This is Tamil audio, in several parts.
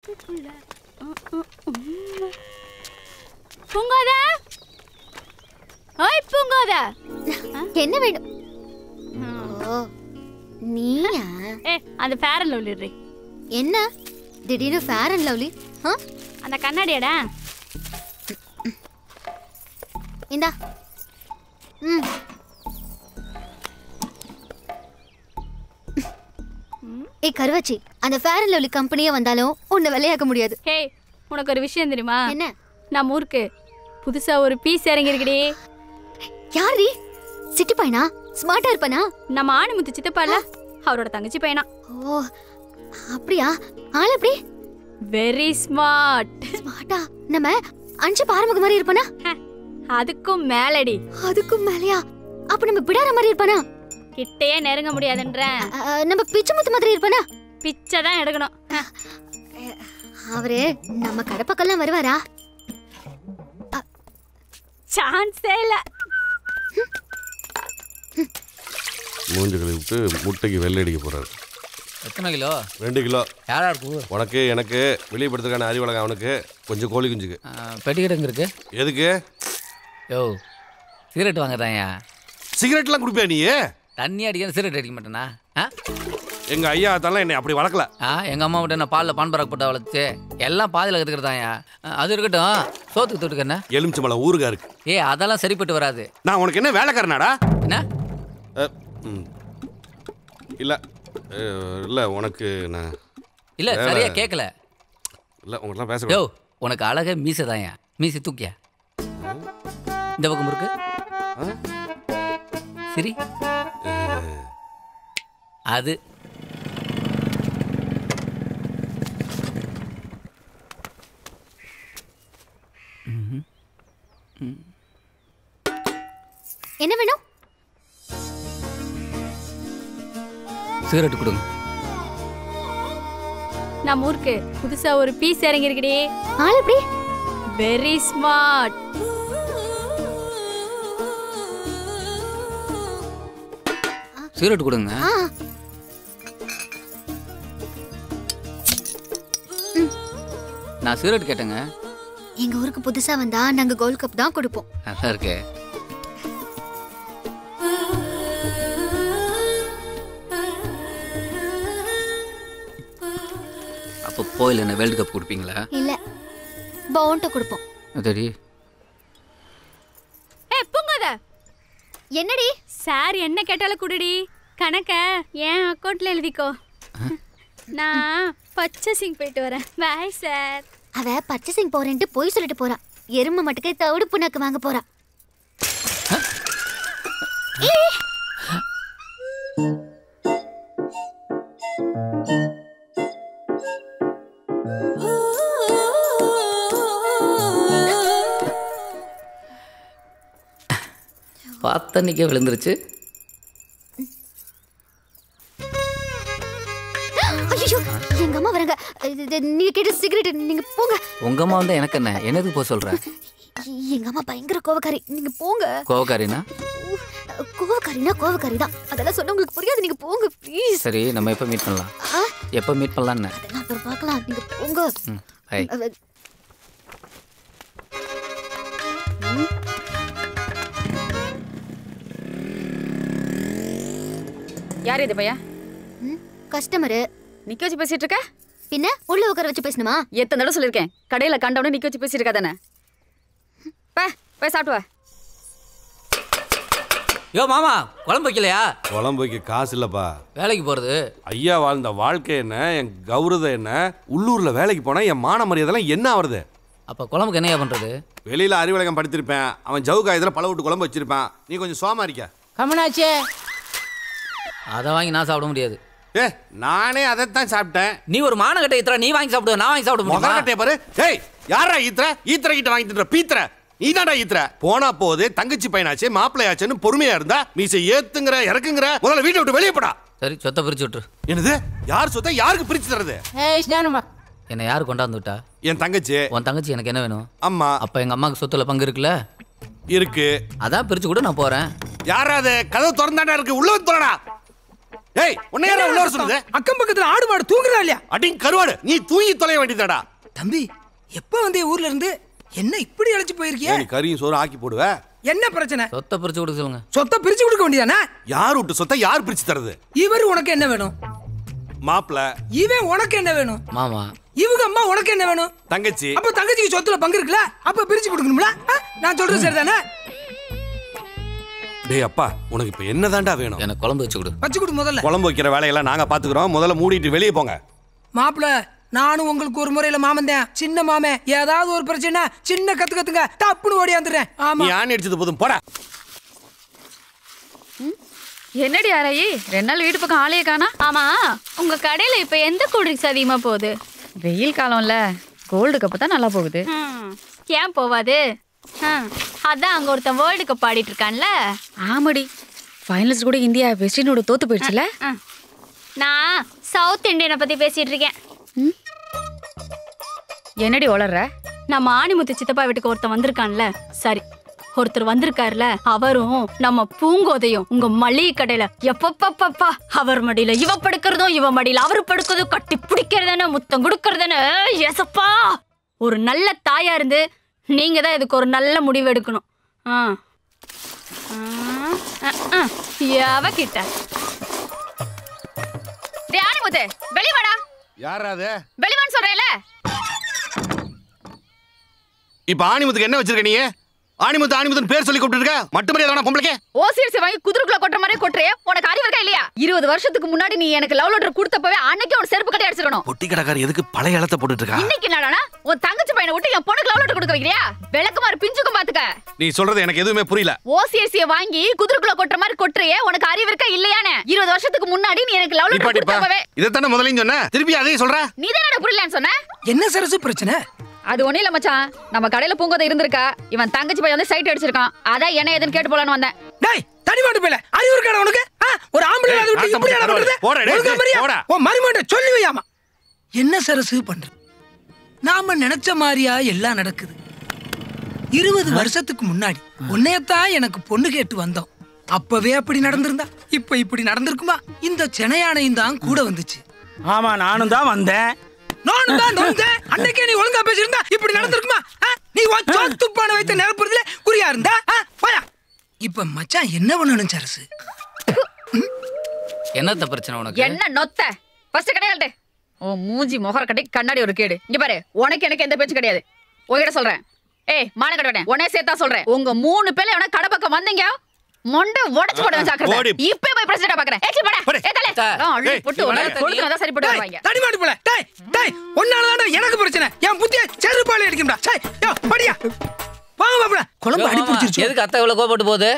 பூங்கோத, ஓய் பூங்கோத, என்ன வேணும்? நீயா? அந்த ஃபேர் அண்ட் லவ்லி ரே. என்ன திடீர்னு ஃபேர் அண்ட் லவ்லி? அந்த கண்ணாடியடா. இந்தா. ஏய் கருவாச்சி, அந்த ஃபேர் அண்ட் லவ்லி கம்பெனியே வந்தாலும் உன்னை விலையாக்க முடியாது. ஹே, உனக்கு ஒரு விஷயம் தெரியுமா? என்ன? நம்ம ஊருக்கு புதுசா ஒரு பீஸ் இறங்கி இருக்குடி. யாரு? சிட்டி பையனா? ஸ்மார்ட்டா இருப்பானா? நம்ம ஆணிமுத்து சித்தப்பால அவரோட தங்கச்சி பையனா. ஓ அப்படியா? ஆள் எப்படி? Very smart. ஸ்மார்ட்டா? நம்ம அஞ்சு பாரமுக மாதிரி இருப்பானா? அதுக்கும் மேலடி. அதுக்கும் மேலையா? அப்ப நம்ம பிடார மாதிரி இருப்பானா? கிட்டே நெருங்க முடியாதுன்ற. நம்ம பிச்சை முத்து மாதிரி இருப்பானா? பிச்சை தான் எடுக்கணும். அவரு நம்ம கடப்பக்கெல்லாம் வருவாரா? சான்ஸே இல்ல. மூஞ்சுகளை விட்டு முட்டைக்கு வெள்ளை அடிக்க போறாரு. எத்தனை கிலோ? 2 கிலோ. யாரா இருக்கு? உனக்கு எனக்கு வெளியே படுத்துக்கான அறிவழகம் அவனுக்கு கொஞ்சம் கோழி குஞ்சுக்கு. பெட்டிக்கிட்டு இருக்கு. எதுக்கு? யோ சிகரெட் வாங்குறாயா? சிகரெட்லாம் குடிப்பியா நீ? தண்ணி அடிக்க சிகரெட் அடிக்க மாட்டேனா? எங்க ஐயா அதெல்லாம் என்னை அப்படி வளர்க்கல. எங்க அம்மா விட்டு நான் பாலில் பான்பராக் போட்டு வளர்த்து எல்லாம் பாதியில் கற்றுக்கிறதாயா. அது இருக்கட்டும், சோத்துக்கு தொட்டுக்க என்ன? எலுமிச்சம்பழம் ஊருகா இருக்கு. அதெல்லாம் சரிப்பட்டு வராது. நான் உனக்கு என்ன வேலைக்காரனாடா? என்ன? இல்லை இல்லை உனக்கு நான் இல்லை சரியா கேட்கல. இல்லை உங்கள்கிட்ட பேச. யோ உனக்கு அழகே மீசை தாயா. மீசை தூக்கியா இந்த பக்கம் இருக்கு. சரி அது என்ன வேணும்? சிகரெட் கொடுங்க. நம்ம ஊருக்கு புதுசா ஒரு பீஸ் இறங்கி இருக்குடி. ஆள் எப்படி? Very smart. சிகரெட் கொடுங்க. நான் சிகரெட் கேட்டேங்க. எங்க ஊருக்கு புதுசா வந்தா நாங்க கோல்ட் கப் தான் கொடுப்போம். நல்லா இருக்கே. அப்போ போயில என்ன வேர்ல்ட் கப் கொடுப்பீங்களா? இல்ல பவுண்ட கொடுப்போம். சரி. பூங்கோத, என்னடி? சார் என்ன கேட்டாலும் குடுடி. கணக்க என் அக்கௌண்ட்ல எழுதிக்கோ. நான் பர்ச்சேசிங் போயிட்டு வரேன். Bye sir. அவ பர்ச்சேசிங் போறேன்ட்டு போய் சொல்லிட்டு போறா. எருமை மட்டுக்கு தவிடு புண்ணாக்கு வாங்க போறா. பார்த்தன்னைக்கே விழுந்துருச்சு. எங்க அம்மா வராங்க. நீங்க கேட்ட சிகரெட் நீங்க போங்க. உங்க அம்மா வந்து எனக்கு என்ன? என்னதுக்கு போக சொல்ற? எங்க அம்மா பயங்கர கோவக்காரி. நீங்க போங்க. கோவக்காரினா? கோவக்காரி தான். அதெல்லாம் சொன்னா உங்களுக்கு புரியாது. நீங்க போங்க ப்ளீஸ். சரி நம்ம எப்ப மீட் பண்ணலாம்? எப்ப மீட் பண்ணலாம்னு அதெல்லாம் அப்புறம் பார்க்கலாம். நீங்க போங்க. ஹை. யார் இது பையா? கஸ்டமர். நிக்க வச்சு பேசிட்டு இருக்க? பின்ன உள்ள உட்கார வச்சு பேசணுமா? எத்தனை தடவை சொல்லிருக்கேன், கடையில கண்டவனே நிக்க வச்சு பேசிட்டு இருக்காதானே? போய் சாப்பிட்டு வா. யோ மாமா, குழம்பு வைக்கலையா? குழம்பு வைக்க காசு இல்லப்பா. வேலைக்கு போறது. ஐயா வாழ்ந்த வாழ்க்கை என்ன, என் கௌரவம் என்ன, உள்ளூர்ல வேலைக்கு போனா என் மான மரியாதைலாம் என்ன ஆகுறது? அப்ப குழம்புக்கு என்னையா பண்றது? வெளியில அறிவழகம் படித்திருப்பேன். அவன் ஜவு காயத்துல பல விட்டு குழம்பு வச்சிருப்பான். நீ கொஞ்சம் சோமாரிக்க. கமனாச்சே, அதை வாங்கி நான் சாப்பிட முடியாது. நானே அதைத்தான் சாப்பிட்டேன். நீ ஒரு மானகட்டை ஈத்துற, நீ வாங்கி சாப்பிடுவ, நான் வாங்கி சாப்பிட முடியுமா? முதல்கட்டைய பாரு. ஏய் யாரா ஈத்துற கிட்ட வாங்கி தின்ற பீத்துற? நீ தான்டா ஈத்துற. போனா போது தங்கச்சி பையனாச்சே மாப்பிள்ளையாச்சேன்னு பொறுமையா இருந்தா மீசை ஏத்துங்கற இறக்குங்கற. முதல்ல வீட்டை விட்டு வெளியே போடா. சரி சொத்தை பிரிச்சு விட்டுரு. என்னது? யார் சொத்தை யாருக்கு பிரிச்சு தரது? என்ன யாரு கொண்டாந்து விட்டா? என் தங்கச்சி. உன் தங்கச்சி எனக்கு என்ன வேணும்? அம்மா. அப்ப எங்க அம்மாக்கு சொத்துல பங்கு இருக்குல்ல? இருக்கு. அதான் பிரிச்சு கூட நான் போறேன். யாராவது கதவு திறந்தாடா இருக்கு, உள்ள வந்து போறடா. ஏய் உன்னை யாரா உள்ள வர சொல்லுது? அக்கம் பக்கத்துல ஆடு மாடு தூங்குறா இல்லையா? அடிங் கருவாடு, நீ தூங்கி தொலைய வேண்டியதாடா. தம்பி எப்ப வந்தே ஊர்ல இருந்து? என்ன இப்படி அழைச்சு போயிருக்கிய? நீ கறியும் சோறு ஆக்கி போடுவ. என்ன பிரச்சனை? சொத்தை பிரிச்சு கொடுக்க சொல்லுங்க. சொத்தை பிரிச்சு கொடுக்க வேண்டியதானே? யார் விட்டு சொத்தை யார் பிரிச்சு தரது? இவர் உனக்கு என்ன வேணும்? மாப்பிள. இவன் உனக்கு என்ன வேணும்? மாமா. இவங்க அம்மா உனக்கு என்ன வேணும்? தங்கச்சி. அப்ப தங்கச்சிக்கு சொத்துல பங்கு இருக்குல்ல, அப்ப பிரிச்சு கொடுக்கணும்ல? நான் சொல்றது சரிதானே? டேய் அப்பா, உனக்கு இப்ப என்னதான்டா வேணும்? எனக்கு குழம்பு வச்சு கொடு. வச்சு கொடு முதல்ல. குழம்பு வைக்கிற வேலையெல்லாம் நாங்க பாத்துக்கிறோம். முதல்ல மூடிட்டு வெளியே போங்க. மாப்பிள, நானும் உங்களுக்கு ஒரு முறையில மாமன் சின்ன மாமே. ஏதாவது ஒரு பிரச்சனை சின்ன கத்துங்க டப்புன்னு ஓடியாந்துறேன். ஆமா. நீ ஆணி அடிச்சது போதும் போடா. என்னடி ஆராயி 2 நாள் வீட்டு பக்கம் ஆளையே காணா? ஆமா, உங்க கடையில இப்ப எந்த கூல் ட்ரிங்க்ஸ் அதிகமா போகுது? வெயில் காலம்ல கோல்டு கப்பு தான் நல்லா போகுது. ஏன் போவாது? அதான் அங்க ஒருத்தன் வேர்ல்டு கப் ஆடிட்டு இருக்கான்ல. ஆமாடி, ஃபைனல்ஸ் கூட இந்தியா வெஸ்ட் இண்டீஸோட தோத்து போயிடுச்சுல. நான் சவுத் இந்தியனை பத்தி பேசிட்டு இருக்கேன். என்னடி வளர்ற? நம்ம ஆணிமுத்து சித்தப்பா வீட்டுக்கு ஒருத்தன் வந்திருக்கான்ல. சரி, ஒருத்தர் வந்திருக்காருல, அவரும் நம்ம பூங்கோதையும் உங்க மளிகை கடையில எப்பப்பப்பா அவர் மடியில இவ படுக்கிறதும் இவ மடியில அவரு படுக்கிறதும் கட்டி பிடிக்கிறதுன்னு முத்தம் கொடுக்கறதுன்னு. ஏசப்பா, ஒரு நல்ல தாயா இருந்து நீங்க தான் இதுக்கு ஒரு நல்ல முடிவு எடுக்கணும். கிட்ட ஆணிமுத்து வெளிவாடா. யாராது? வெளிவான்னு சொல்றேல. இப்ப ஆணிமுத்துக்கு என்ன வச்சிருக்க நீ? ஆணிமுத்து பேர் சொல்லி கூப்பிட்டு இருக்க. மட்டும் மரியாதை பொம்பளைக்கு. ஓசியர்ஸ் வாங்கி குதிரைக்குள்ள கொட்டுற மாதிரி கொட்டுறே. உனக்கு அறிவு இருக்கா இல்லையா? 20 வருஷத்துக்கு முன்னாடி நீ எனக்கு லவ் லெட்டர் கொடுத்தப்பவே அன்னைக்கு ஒரு செருப்பு கட்டி அடிச்சிரணும். பொட்டி கடைக்காரர் எதுக்கு பழைய இடத்தை போட்டுட்டு இருக்கா? இன்னைக்கு என்னடா உன் தங்கச்சி பையனை விட்டு என் பொண்ணுக்கு லவ் லெட்டர் கொடுக்க வைக்கிறியா? விளக்குமாறு பிஞ்சுக்கும் பாத்துக்க. நீ சொல்றது எனக்கு எதுவுமே புரியல. ஓசியர்ஸ் வாங்கி குதிரைக்குள்ள கொட்டுற மாதிரி கொட்டுறே. உனக்கு அறிவு இருக்கா இல்லையானே? 20 வருஷத்துக்கு முன்னாடி நீ எனக்கு லவ் லெட்டர் கொடுத்தப்பவே இத தான முதல்ல சொன்ன. திருப்பி அதே சொல்ற. நீ தானடா புரியலன்னு சொன்ன. என்ன சரசு பிரச்சனை? அது ஒண்ணு இல்ல மச்சான், நம்ம கடையில பூங்கோதை இருந்திருக்கா. இவன் தங்கச்சி பையன் வந்து சைட் அடிச்சிருக்கான். அதான் என்ன ஏதுன்னு கேட்டு போலான்னு வந்தேன். டேய் தனி மாட்டு பேல அறிவு இருக்கா உனக்கு? ஒரு ஆம்பளை அதை விட்டு இப்படி நடக்குது. போடா. ஓ மரிமாட்ட சொல்லி வையாமா. என்ன சரசு பண்ற? நாம நினைச்ச மாதிரியா எல்லாம் நடக்குது. 20 வருஷத்துக்கு முன்னாடி உன்னையத்தான் எனக்கு பொண்ணு கேட்டு வந்தோம். அப்பவே அப்படி நடந்திருந்தா இப்ப இப்படி நடந்திருக்குமா? இந்த சென்னையானையும் தான் கூட வந்துச்சு. ஆமா, நானும் தான் வந்தேன். அன்னைக்கே நீ ஒழுங்கா பேசியிருந்தா இப்படி நடந்திருக்குமா? நீ துப்பான வைத்த நிரப்புறதுல குறியா இருந்தா இப்ப மச்சான் என்ன பண்ணணும் சரசு? என்னத்த பிரச்சனை உனக்கு? என்ன நொத்த ஃபர்ஸ்ட் கிடையாது. ஓ மூஞ்சி முகர கட்டி கண்ணாடி ஒரு கேடு. இங்க பாரு, உனக்கு எனக்கு எந்த பேச்சு கிடையாது. உங்ககிட்ட சொல்றேன். ஏய் மான கடவனே, உடனே சேர்த்தா சொல்றேன். உங்க 3 பேர்ல எவனா கடை பக்கம் வந்தீங்க மொண்டை உடைச்சு போடுவேன் ஜாக்கிரதை. இப்ப போய் பிரச்சனை பாக்குறேன். ஏச்சி போடா. ஏதலே அள்ளி போட்டு கொடுத்தா சரி போட்டு வருவாங்க. தடி மாட்டு போல. டேய் டேய் ஒன்னால தான் எனக்கு பிரச்சனை. என் புத்திய செருப்பால அடிக்கும்டா. டேய் யோ படியா. வாங்க மாப்ள. குழம்பு அடி பிடிச்சிருச்சு. எதுக்கு அத்தை இவ்வளவு கோபப்பட்டு போகுது?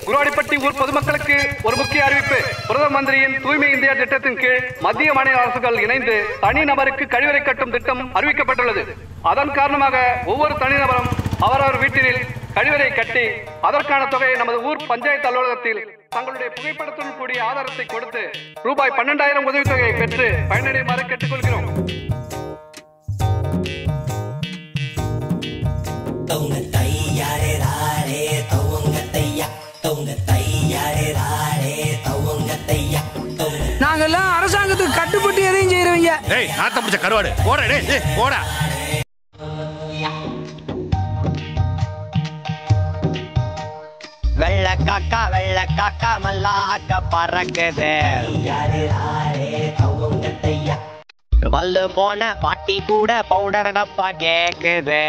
குருவாடிப்பட்டி ஊர் பொதுமக்களுக்கு ஒரு முக்கிய அறிவிப்பு. பிரதம மந்திரியின் தூய்மை இந்தியா திட்டத்தின் கீழ் மத்திய மாநில அரசுகள் இணைந்து தனி நபருக்கு கழிவறை கட்டும் திட்டம் அறிவிக்கப்பட்டுள்ளது. அதன் காரணமாக ஒவ்வொரு தனிநபரும் அவரவர் வீட்டில் கழிவறை கட்டி அதற்கான தொகையை நமது ஊர் பஞ்சாயத்து அலுவலகத்தில் தங்களுடைய புகைப்படத்துடன் கூடிய ஆதாரத்தை கொடுத்து ரூபாய் 12,000 உதவித்தொகையை பெற்று பயனடையுமாறு கேட்டுக்கொள்கிறோம். நாங்கெல்லாம் அரசாங்கத்துக்கு கட்டுப்பட்டு எதையும் செய்யறவங்க. டேய் நாத்த பிடிச்ச கருவாடு போடா. டேய் போடா. வெள்ள காக்கா மல்லாக்க பறக்குது. வல்லு போன பாட்டி கூட பவுடர் டப்பா கேக்குது.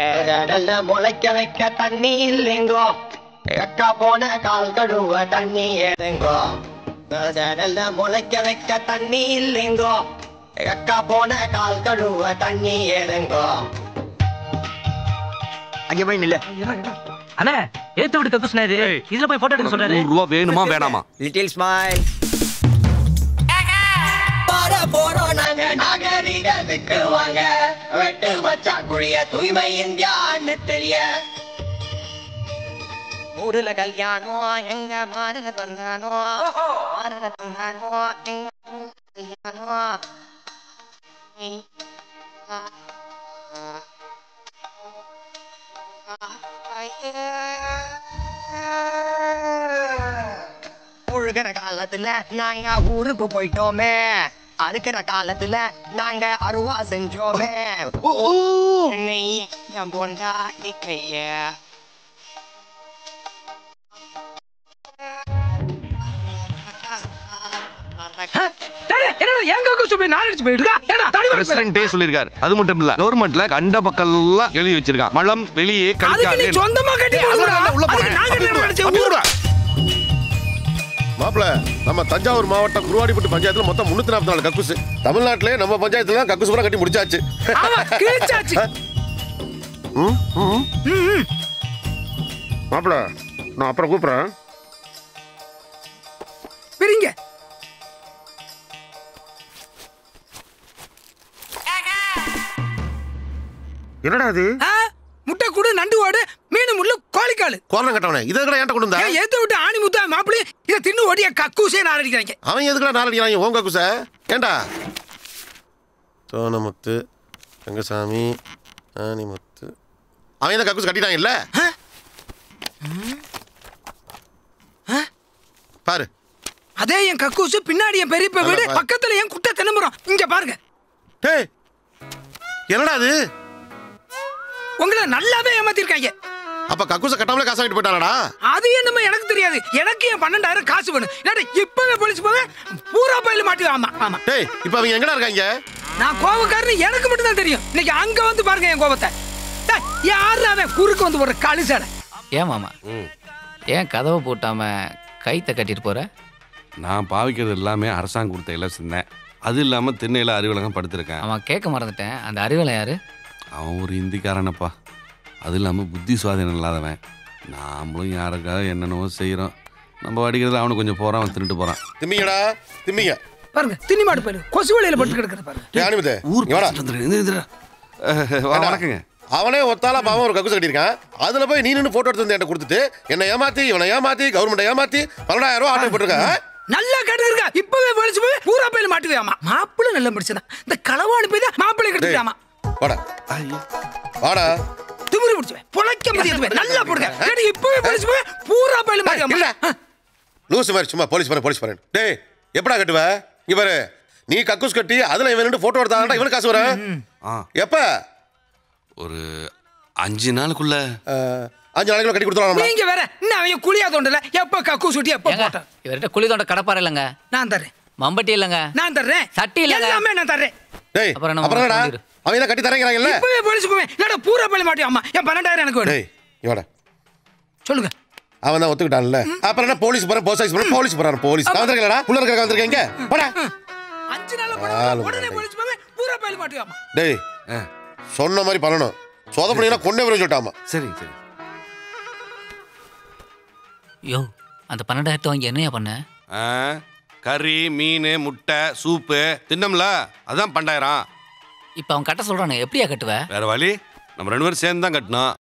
முளைக்க வைக்க தண்ணி இல்லைங்கோ. எக்கா போன கால் கழுவ தண்ணி ஏதுங்கோ. முளைக்க வைக்க தண்ணி இல்லைங்கோ. எக்கா போன கால் கழுவ தண்ணி ஏதுங்கோ. அங்கே போய் நில்ல. அண்ணா ஏத்து விட்டு கக்கு சொன்னாரு. இதுல போய் போட்டோ எடுக்க சொல்றாரு. 100 ரூபா வேணுமா வேணாமா? Little smile. பார போறோம் நாங்க நாகரிகத்துக்கு வாங்க. வெட்டு வச்சா குழிய தூய்மை இந்தியான்னு தெரிய. ஊருல கல்யாணம் எங்க மாறுக தந்தானோ. மாறுக தந்தானோ எங்க கல்யாணம். முழுகிற காலத்துல நாங்க ஊருக்கு போயிட்டோமே, அறுக்கிற காலத்துல நாங்க அருவா செஞ்சோமே. நீ என் பொண்டாட்டி கைய சொல்லிருக்காரு. அது மட்டும் இல்ல, கவர்மெண்ட்ல கண்ட பக்கம் எல்லாம் எழுதி வச்சிருக்கான், மலம் வெளியே மாப்பிள. நம்ம தஞ்சாவூர் மாவட்டம் குருவாடிப்பட்டு பஞ்சாயத்துல மொத்தம் 344 கக்கூசு. தமிழ்நாட்டிலே நம்ம பஞ்சாயத்துல தான் கக்கூசு பூரா கட்டி முடிச்சாச்சு. மாப்பிள, நான் அப்புறம் கூப்பிடுறேன். பிரிங்க. என்னடா அது? முட்டை கூடு, நண்டு வாடு, மீன் முள்ளு, கோழிக்காலு. கோரணம் கட்டவனே, இதை எதுக்குடா என்கிட்ட கொண்டு வந்தா? ஏத்த விட்டு ஆணி முத்தா மாப்பிளி இதை தின்னு ஓடிய கக்கூசே நாள் அடிக்கிறாங்க. அவன் எதுக்குடா நாள் அடிக்கிறாங்க ஓம் கக்கூச? ஏண்டா சோனமுத்து, ரங்கசாமி, ஆனிமுத்து, அவன் எந்த கக்கூசு கட்டிட்டாங்க இல்ல? பாரு, அதே என் கக்கூசு, பின்னாடி என் பெரியப்ப வீடு, பக்கத்துல என் குட்டை தென்னமரம். இங்க பாருங்க. டேய், என்னடா அது? உங்களை நல்லாவே ஏமாத்திருக்காங்க. அப்ப கக்கூச கட்டாமலே காசு வாங்கிட்டு போயிட்டானடா? அது என்னமோ எனக்கு தெரியாது. எனக்கு என் 12,000 காசு வேணும். இல்லாட்டி இப்பவே போலீஸ் போக பூரா பயில மாட்டி. ஆமா ஆமா. டேய், இப்ப அவங்க எங்கடா இருக்காங்க? நான் கோபக்காரன்னு எனக்கு மட்டும் தான் தெரியும். இன்னைக்கு அங்க வந்து பாருங்க என் கோபத்தை. யாரு அவன் குறுக்கு வந்து போற கழுசாட? ஏன் மாமா, ஏன் கதவை போட்டாம கைத்தை கட்டிட்டு போற? நான் பாவிக்கிறது எல்லாமே அரசாங்கம் கொடுத்த இலவசம் தான். அது இல்லாம திண்ணையில அறிவலகம் படுத்திருக்கேன். அவன் கேட்க மறந்துட்டேன், அந்த அறிவலை யாரு? அவன் ஒரு இந்திக்காரனப்பா. அது இல்லாமல் புத்தி சுவாதீனம் இல்லாதவன். நாமளும் யாருக்காக என்னென்னவோ செய்கிறோம். நம்ம அடிக்கிறது அவனுக்கு கொஞ்சம் போகிறான், அவன் தின்னுட்டு போகிறான். திம்மிங்கடா திம்மிங்க. பாருங்க, தின்னி மாடு போயிடு, கொசு வலையில பட்டு கிடக்குது பாருங்க. வணக்கங்க. அவனே ஒத்தாலா பாவம் ஒரு கக்கூசு கட்டியிருக்கான். அதுல போய் நீ நின்று போட்டோ எடுத்து வந்து என்கிட்ட கொடுத்துட்டு என்னை ஏமாத்தி இவனை ஏமாத்தி கவர்மெண்ட் ஏமாத்தி 12,000 ரூபாய் ஆட்டோ போட்டிருக்கான். நல்லா கேட்டுருக்கா. இப்பவே போலீஸ் போய் பூரா பயில மாட்டுவாமா. மாப்பிள்ளை நல்ல முடிச்சதான். இந்த களவாணி போய் தான் மாப்பிள்ளை கெடுத்துட்டாமா. வாடா வாடா, திமிரு முடிச்சுவேன், பொழைக்க முடியாது. நல்லா போடுங்க. இப்பவே போலீஸ் போய் பூரா பயில மாட்டுவாமா. லூசு மாதிரி சும்மா போலீஸ் பாரு. டேய், எப்படா கட்டுவ? இங்க பாரு, நீ கக்கூஸ் கட்டி அதுல இவன் நின்று போட்டோ எடுத்தாண்டா இவனுக்கு காசு வர. எப்ப? ஒரு 5 நாளுக்குள்ள. 5 நாளைக்குள்ள கட்டி கொடுத்துருவாங்க. நீங்க வேற இன்னும் அவன் குளியா தோண்டல. எப்ப கக்கூஸ் சுட்டி எப்ப போட்ட? இவர்கிட்ட குழி தோண்ட கடப்பார இல்லங்க. நான் தரேன். மம்பட்டி இல்லங்க. நான் தரேன். சட்டி இல்லங்க. எல்லாமே நான் தரேன். டேய், அப்புறம் என்னடா? அவன் என்ன கட்டி தரேங்கறாங்கல்ல? இப்பவே போலீஸ் போய் இல்லடா பூரா பயில மாட்டுவாமா. என் 12,000 எனக்கு வேணும். டேய், இவடா சொல்லுங்க. அவன் தான் ஒத்துக்கிட்டான்ல. அப்புறம் என்ன போலீஸ் போற போலீஸ் போறான். போலீஸ் வந்திருக்கலடா, புள்ள இருக்கறக்க வந்திருக்கீங்க. போடா. 5 நாள்ல போடா. உடனே போலீஸ் போய் பூரா பயில மாட்டுவாமா. டேய், சொன்ன மாதிரி பண்ணணும். சோதப்படினா கொண்டே வர சொல்லிட்டாமா. சரி சரி. யோ, அந்த 12,000 வாங்கி என்னையா பண்ண? கறி, மீன், முட்டை, சூப்பு தின்னம்ல, அதான் 12,000. இப்ப அவன் கட்ட சொல்றானே, எப்படியா கட்டுவ? வேற வழி, நம்ம 2 பேரும் சேர்ந்து தான் கட்டணும்.